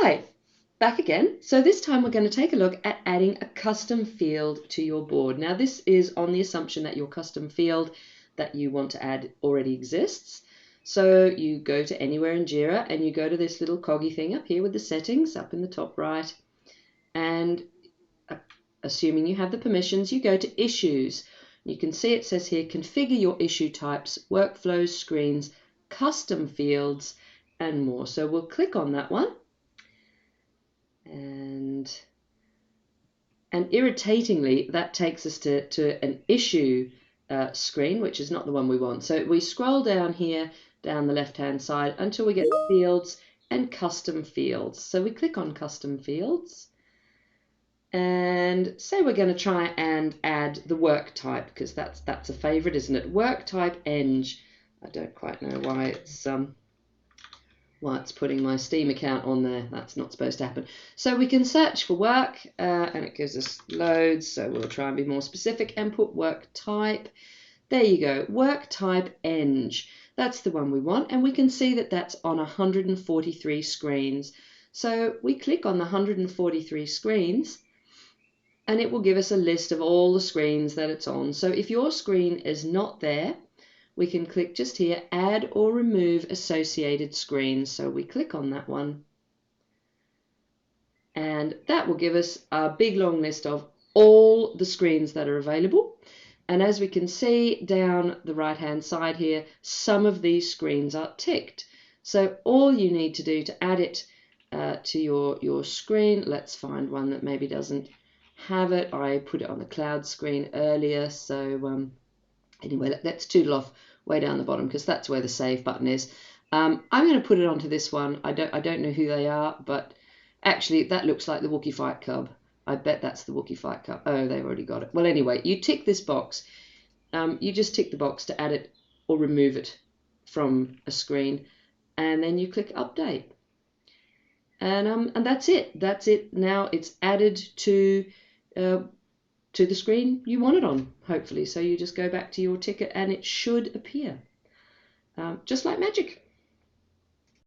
Hi, back again. So this time we're going to take a look at adding a custom field to your board. Now this is on the assumption that your custom field that you want to add already exists. So you go to anywhere in Jira and you go to this little coggy thing up here with the settings up in the top right, and assuming you have the permissions, you go to issues. You can see it says here configure your issue types, workflows, screens, custom fields, and more. So we'll click on that one. And irritatingly, that takes us to an issue screen, which is not the one we want. So we scroll down here, down the left-hand side, until we get fields and custom fields. So we click on custom fields and say we're going to try and add the work type, because that's a favorite, isn't it? Work type eng. I don't quite know why it's putting my Steam account on there. That's not supposed to happen. So we can search for work and it gives us loads. So we'll try and be more specific and put work type. There you go, work type eng. That's the one we want, and we can see that that's on 143 screens. So we click on the 143 screens and it will give us a list of all the screens that it's on. So if your screen is not there, we can click just here, add or remove associated screens. So we click on that one, and that will give us a big long list of all the screens that are available. And as we can see down the right hand side here, some of these screens are ticked. So all you need to do to add it to your screen, let's find one that maybe doesn't have it. I put it on the cloud screen earlier, so anyway, let's tootle off way down the bottom because that's where the save button is. I'm going to put it onto this one. I don't know who they are, but actually that looks like the Wookiee Fight Club. I bet that's the Wookiee Fight Club. Oh, they've already got it. Well, anyway, you tick this box. You just tick the box to add it or remove it from a screen, and then you click update. And that's it. That's it. Now it's added to the screen you want it on, hopefully. So you just go back to your ticket and it should appear, just like magic.